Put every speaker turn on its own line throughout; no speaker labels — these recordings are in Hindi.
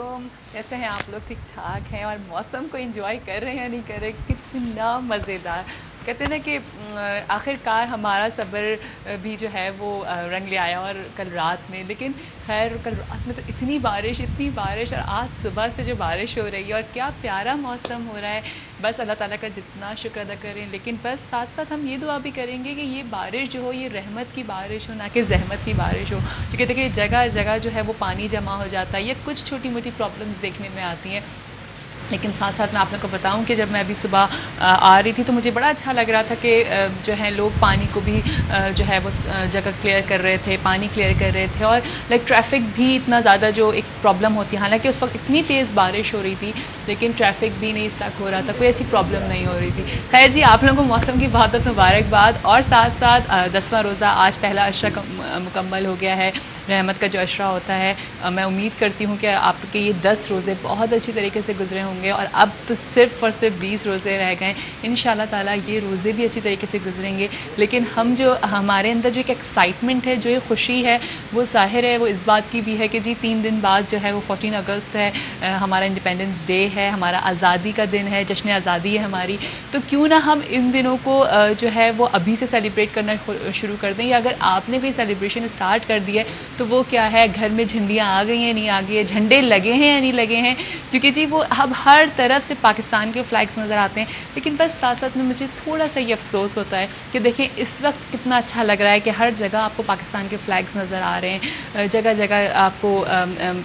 वालेकुम। कैसे हैं आप लोग? ठीक ठाक हैं और मौसम को एंजॉय कर रहे हैं या नहीं कर रहे? कितना मज़ेदार। कहते हैं ना कि आखिरकार हमारा सब्र भी जो है वो रंग ले आया और कल रात में, लेकिन खैर कल रात में तो इतनी बारिश और आज सुबह से जो बारिश हो रही है और क्या प्यारा मौसम हो रहा है। बस अल्लाह ताला का जितना शुक्र अदा करें, लेकिन बस साथ साथ हम ये दुआ भी करेंगे कि ये बारिश जो हो ये रहमत की बारिश हो, ना कि ज़हमत की बारिश हो। क्योंकि देखिए जगह जगह जो है वो पानी जमा हो जाता है या कुछ छोटी मोटी प्रॉब्लम्स देखने में आती हैं। लेकिन साथ साथ मैं आप लोग को बताऊं कि जब मैं अभी सुबह आ रही थी तो मुझे बड़ा अच्छा लग रहा था कि जो है लोग पानी को भी जो है वो जगह क्लियर कर रहे थे, पानी क्लियर कर रहे थे और लाइक ट्रैफिक भी इतना ज़्यादा जो एक प्रॉब्लम होती है, हालांकि उस वक्त इतनी तेज़ बारिश हो रही थी लेकिन ट्रैफिक भी नहीं स्टक हो रहा था, कोई ऐसी प्रॉब्लम नहीं हो रही थी। खैर जी, आप लोगों को मौसम की बहुत बहुत मुबारकबाद। और साथ साथ 10वां रोज़ा आज पहला अशरा मुकम्मल हो गया है, रहमत का जो अशरा होता है। मैं उम्मीद करती हूँ कि आपके ये 10 रोज़े बहुत अच्छी तरीके से गुजरे होंगे और अब तो सिर्फ़ और सिर्फ 20 रोज़े रह गए। इंशाल्लाह ताला ये रोज़े भी अच्छी तरीके से गुजरेंगे। लेकिन हम जो हमारे अंदर जो एक एक्साइटमेंट है, जो ये खुशी है, वो ज़ाहिर है वो इस बात की भी है कि जी 3 दिन बाद जो है वो 14 अगस्त है, हमारा इंडिपेंडेंस डे है, हमारा आज़ादी का दिन है, जश्न आज़ादी है हमारी। तो क्यों ना हम इन दिनों को जो है वो अभी से सेलिब्रेट करना शुरू कर दें, या अगर आपने कोई सेलिब्रेशन स्टार्ट कर दिया है तो वो क्या है, घर में झंडियाँ आ गई हैं नहीं आ गई है, झंडे लगे हैं या नहीं लगे हैं, क्योंकि जी वो अब हर तरफ से पाकिस्तान के फ्लैग्स नज़र आते हैं। लेकिन बस साथ साथ में मुझे थोड़ा सा ये अफसोस होता है कि देखें इस वक्त कितना अच्छा लग रहा है कि हर जगह आपको पाकिस्तान के फ्लैग्स नज़र आ रहे हैं, जगह जगह आपको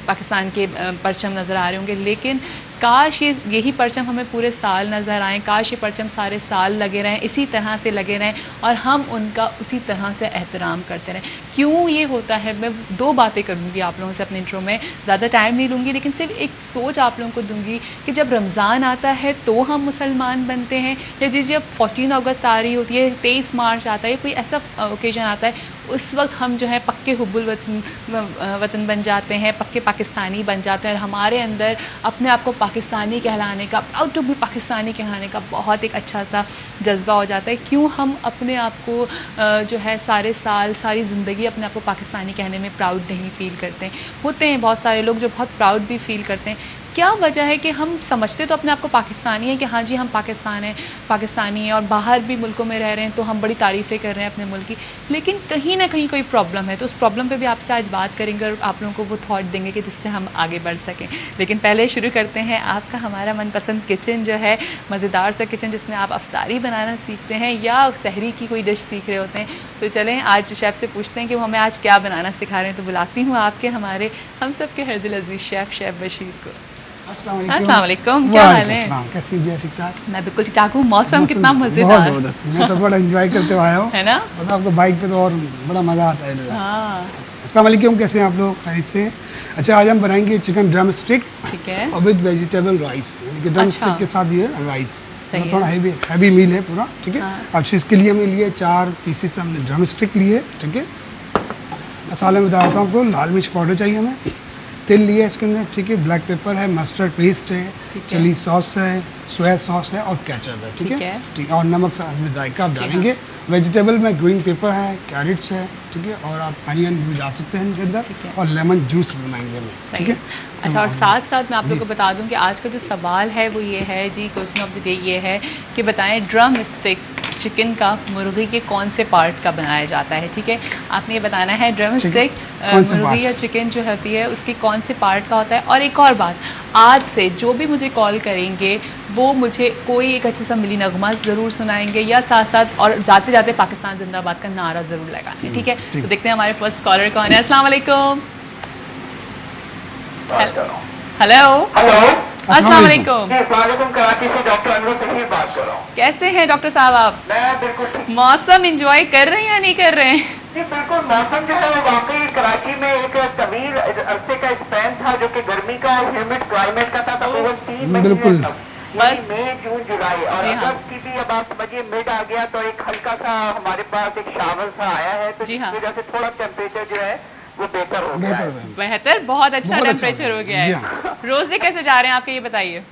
पाकिस्तान के परचम नज़र आ रहे होंगे। लेकिन काश यही परचम हमें पूरे साल नज़र आएँ, काश ये परचम सारे साल लगे रहें, इसी तरह से लगे रहें और हम उनका उसी तरह से एहतराम करते रहें। क्यों ये होता है, मैं 2 बातें करूँगी आप लोगों से अपने इंट्रो में, ज़्यादा टाइम नहीं लूँगी, लेकिन सिर्फ एक सोच आप लोगों को दूँगी कि जब रमज़ान आता है तो हम मुसलमान बनते हैं, या जी जब 14 अगस्त आ रही होती है, 23 मार्च आता है, कोई ऐसा ओकेजन आता है, उस वक्त हम जो है पक्के हुब्बुल वतन बन जाते हैं, पक्के पाकिस्तानी बन जाते हैं और हमारे अंदर अपने आप को पाकिस्तानी कहलाने का, प्राउड टू बी पाकिस्तानी कहलाने का बहुत एक अच्छा सा जज्बा हो जाता है। क्यों हम अपने आप को जो है सारे साल सारी ज़िंदगी अपने आप को पाकिस्तानी कहने में प्राउड नहीं फ़ील करते? होते हैं बहुत सारे लोग जो बहुत प्राउड भी फ़ील करते हैं। क्या वजह है कि हम समझते तो अपने आप को पाकिस्तानी हैं कि हाँ जी हम पाकिस्तानी हैं और बाहर भी मुल्कों में रह रहे हैं तो हम बड़ी तारीफ़ें कर रहे हैं अपने मुल्क की, लेकिन कहीं ना कहीं कोई प्रॉब्लम है। तो उस प्रॉब्लम पे भी आपसे आज बात करेंगे और आप लोगों को वो थॉट देंगे कि जिससे हम आगे बढ़ सकें। लेकिन पहले शुरू करते हैं आपका हमारा मनपसंद किचन जो है, मज़ेदार सा किचन जिसमें आप अफ्तारी बनाना सीखते हैं या सहरी की कोई डिश सीख रहे होते हैं। तो चलें आज शेफ़ से पूछते हैं कि वो हमें आज क्या बनाना सिखा रहे हैं। तो बुलाती हूँ आपके हमारे हम सब के हर दिल अज़ीज़ शेफ़ बशीर को। अस्सलाम वालेकुम, क्या हाल है?
कैसी जी? ठीक ठाक।
मैं बिल्कुल ठीक ठाक हूँ। मौसम कितना मज़ेदार,
बहुत ज़बरदस्त। मैं तो बड़ा एंजॉय करते हुए आया हूँ,
है ना?
मतलब आपको बाइक पे तो और बड़ा मज़ा आता है।
हाँ।
अस्सलाम वालेकुम, कैसे हैं आप लोग? खैरियत से? अच्छा, आज हम बनाएंगे चिकन ड्रम स्टिक,
ठीक है,
और विद वेजिटेबल राइस, यानी कि ड्रम स्टिक के साथ ये राइस,
सही
थोड़ा हैवी मील है पूरा, ठीक है। अच्छा, इसके लिए हमने लिए 4 पीसेस हमने ड्रम स्टिक लिए, ठीक है। मसाले में बताता हूँ आपको, लाल मिर्च पाउडर चाहिए हमें, तेल लिया इसके अंदर, ठीक है, ब्लैक पेपर है, मस्टर्ड पेस्ट है, चिली सॉस है, सोया सॉस है और केचप है, ठीक है, ठीक है, और नमक में जायका आप डालेंगे। वेजिटेबल में ग्रीन पेपर है, कैरेट्स है, ठीक है, और आप अनियन भी डाल सकते हैं इनके अंदर, और लेमन जूस बनाएंगे हम, ठीक है।
अच्छा, और साथ साथ मैं आप लोगों को बता दूं कि आज का जो सवाल है वो ये है जी, क्वेश्चन ऑफ द डे ये है कि बताएं ड्रम स्टिक चिकन का मुर्गी के कौन से पार्ट का बनाया जाता है, ठीक है। आपने ये बताना है ड्रम स्टिक मुर्गी या चिकन जो होती है उसकी कौन से पार्ट का होता है। और एक और बात, आज से जो भी मुझे कॉल करेंगे वो मुझे कोई एक अच्छा सा मिली नगमा ज़रूर सुनाएंगे या साथ साथ और जाते जाते पाकिस्तान जिंदाबाद का नारा ज़रूर लगाना है, ठीक है। तो देखते हैं हमारे फर्स्ट कॉलर कौन है। अस्सलाम वालेकुम। हेलो, अस्सलाम वालेकुम।
कराची से डॉक्टर अनवर तहीर बात कर रहा हूँ।
कैसे हैं डॉक्टर साहब आप?
मैं बिल्कुल।
मौसम एंजॉय कर रहे हैं या नहीं कर रहे हैं?
जी बिल्कुल, मौसम जो है वो वाकई कराची में एक तवील अरसे का स्पैन था जो कि गर्मी का और ह्यूमिड क्लाइमेट का था, तकरीबन 3 महीने तक, यानी मई जून जुलाई और अगस्त की भी अब आप समझिए मिड आ गया, तो एक हल्का सा हमारे पास एक शावर सा आया है, तो जिस वजह से थोड़ा टेम्परेचर जो है वो बेहतर हो गया है।
बेहतर, बहुत अच्छा टेम्परेचर हो गया है। रोजे कैसे जा रहे हैं आपके, ये बताइए?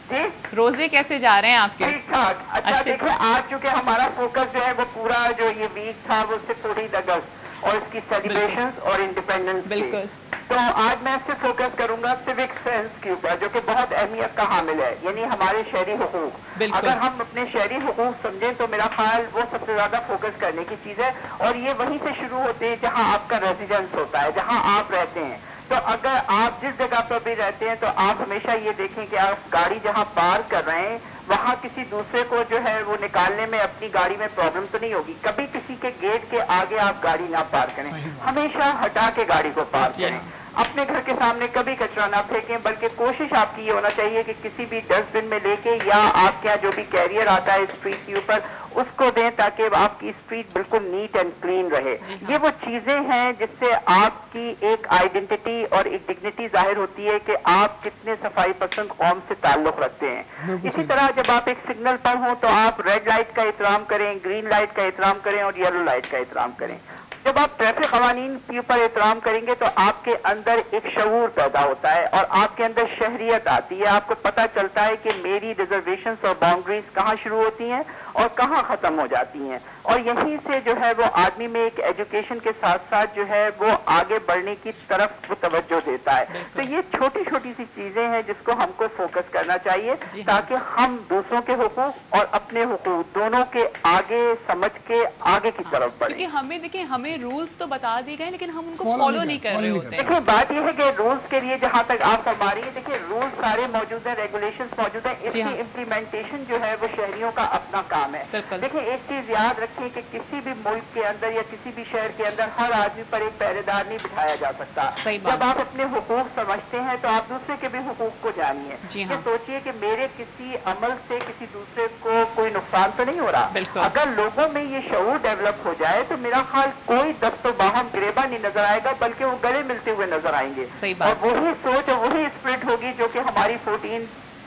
रोजे कैसे जा रहे हैं आपके?
ठीक ठाक। अच्छा देखिए, आज चूंकि हमारा फोकस जो है वो पूरा जो ये वीक था वो 14 अगस्त, और इसकी सेलिब्रेशंस और इंडिपेंडेंस
बिल्कुल।
तो आज मैं इससे फोकस करूंगा सिविक सेंस के ऊपर, जो कि बहुत अहमियत का हामिल है, यानी हमारे शहरी हुकूक। अगर हम अपने शहरी हुकूक समझें तो मेरा ख्याल वो सबसे ज्यादा फोकस करने की चीज है, और ये वहीं से शुरू होते हैं जहां आपका रेजिडेंस होता है, जहां आप रहते हैं। तो अगर आप जिस जगह पर भी रहते हैं तो आप हमेशा ये देखें कि आप गाड़ी जहां पार्क कर रहे हैं वहां किसी दूसरे को जो है वो निकालने में अपनी गाड़ी में प्रॉब्लम तो नहीं होगी। कभी किसी के गेट के आगे आप गाड़ी ना पार्क करें, हमेशा हटा के गाड़ी को पार्क करें। अपने घर के सामने कभी कचरा ना फेंकें, बल्कि कोशिश आपकी ये होना चाहिए कि किसी भी डस्टबिन में लेके या आपके यहाँ जो भी कैरियर आता है स्ट्रीट के ऊपर उसको दें, ताकि आपकी स्ट्रीट बिल्कुल नीट एंड क्लीन रहे। ये वो चीजें हैं जिससे आपकी एक आइडेंटिटी और एक डिग्निटी जाहिर होती है कि आप कितने सफाई पसंद कौम से ताल्लुक रखते हैं। इसी तरह जब आप एक सिग्नल पर हो तो आप रेड लाइट का एहतराम करें, ग्रीन लाइट का एहतराम करें और येलो लाइट का एहतराम करें। जब आप ट्रैफिक कवानीन के ऊपर एहतराम करेंगे तो आपके अंदर एक शऊर पैदा होता है और आपके अंदर शहरियत आती है। आपको पता चलता है कि मेरी रिजर्वेशंस और बाउंड्रीज कहाँ शुरू होती हैं और कहाँ खत्म हो जाती हैं, और यहीं से जो है वो आदमी में एक एजुकेशन के साथ साथ जो है वो आगे बढ़ने की तरफ वो तवज्जो देता है। तो ये छोटी छोटी सी चीजें हैं जिसको हमको फोकस करना चाहिए ताकि हम दूसरों के हुकूक और अपने हुकूक दोनों के आगे समझ के आगे की तरफ बढ़ें।
क्योंकि हमें देखिए, हमें रूल्स तो बता दिए गए लेकिन हम उनको फॉलो नहीं कर रहे होते।
देखिए बात यह है कि रूल्स के लिए जहाँ तक आप फरमा रही है, देखिए रूल्स सारे मौजूद है, रेगुलेशंस मौजूद है, इसकी इम्प्लीमेंटेशन जो है वो शहरियों का अपना काम है। देखिए एक चीज याद रखिए कि किसी भी मुल्क के अंदर या किसी भी शहर के अंदर हर आदमी पर एक पहरेदार नहीं बिठाया जा सकता। जब आप अपने हुकूक समझते हैं तो आप दूसरे के भी हुकूक को जानिए। ये सोचिए कि मेरे किसी अमल से किसी दूसरे को कोई नुकसान तो नहीं हो रहा। अगर लोगों में ये शऊर डेवलप हो जाए तो मेरा ख्याल कोई दस्तो बाहम गिरेबा नहीं नजर आएगा, बल्कि वो गले मिलते हुए नजर आएंगे। और वही सोच और वही स्पिरिट होगी जो कि हमारी 14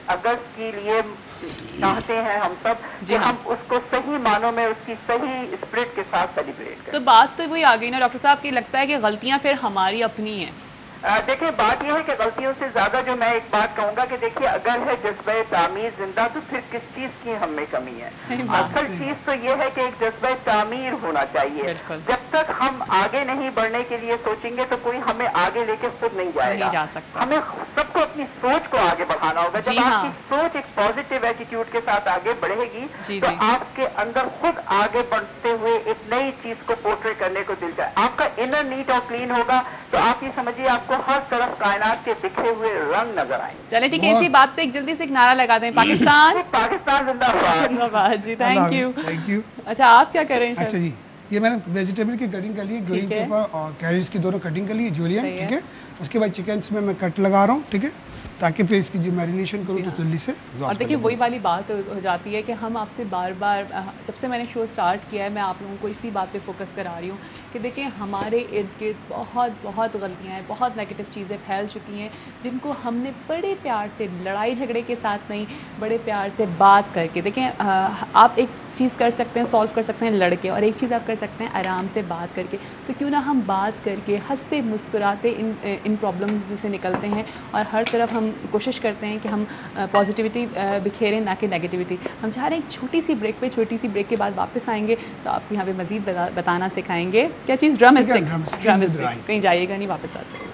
अगस्त के लिए चाहते हैं हम सब, कि हम उसको सही मानों में उसकी सही स्पिरिट के साथ सेलिब्रेट करें।
तो बात तो वही आ गई ना डॉक्टर साहब, की लगता है कि गलतियां फिर हमारी अपनी हैं।
देखिए बात यह है कि गलतियों से ज्यादा जो मैं एक बात कहूंगा कि देखिए अगर है जज्बा तामीर जिंदा तो फिर किस चीज की हम में कमी है। असल चीज तो ये है कि एक जज्बा तामीर होना चाहिए। जब तक हम आगे नहीं बढ़ने के लिए सोचेंगे तो कोई हमें आगे लेके खुद नहीं जाएगा। हमें सबको अपनी सोच को आगे बढ़ाना होगा। जब आपकी सोच एक पॉजिटिव एटीट्यूड के साथ आगे बढ़ेगी तो आपके अंदर खुद आगे बढ़ते हुए एक नई चीज को पोर्ट्रेट करने को दिल चाहे। आपका इनर नीट और क्लीन होगा तो आप ये समझिए आपको हर तरफ कायनात के बिखरे हुए रंग नजर आएंगे।
चले ठीक है, इसी बात पे एक जल्दी से एक नारा लगा दें, पाकिस्तान
पाकिस्तान जिंदाबाद।
जिंदाबाद जी, थैंक यू। अच्छा आप क्या कर रहे हैं?
अच्छा जी, ये मैंने वेजिटेबल की कटिंग कर ली, ग्रीन पेपर और कैरेट्स की दोनों कटिंग कर ली, जूलियन, ठीक है। उसके बाद चिकन में मैं कट लगा रहा हूँ, ठीक है, ताकि फिर इसकी जो मैरिनेशन करूँ तो जल्दी से।
और देखिए वही वाली बात हो जाती है कि हम आपसे बार बार, जब से मैंने शो स्टार्ट किया है मैं आप लोगों को इसी बात पे फोकस करा रही हूँ कि देखिए हमारे इर्द गिर्द बहुत गलतियाँ हैं, बहुत नेगेटिव चीज़ें फैल चुकी हैं, जिनको हमने बड़े प्यार से, लड़ाई झगड़े के साथ नहीं, बड़े प्यार से बात करके, देखें आप एक चीज़ कर सकते हैं, सॉल्व कर सकते हैं लड़के, और एक चीज़ आप कर सकते हैं आराम से बात करके। तो क्यों ना हम बात करके हंसते मुस्कुराते इन प्रॉब्लम्स में से निकलते हैं और हर तरफ हम कोशिश करते हैं कि हम पॉजिटिविटी बिखेरें, ना कि नेगेटिविटी। हम चाह रहे हैं एक छोटी सी ब्रेक के बाद वापस आएंगे तो आपको यहाँ पे मज़ीद बताना सिखाएंगे क्या चीज़, ड्रम स्टिक्स। कहीं जाइएगा नहीं, वापस आते हैं।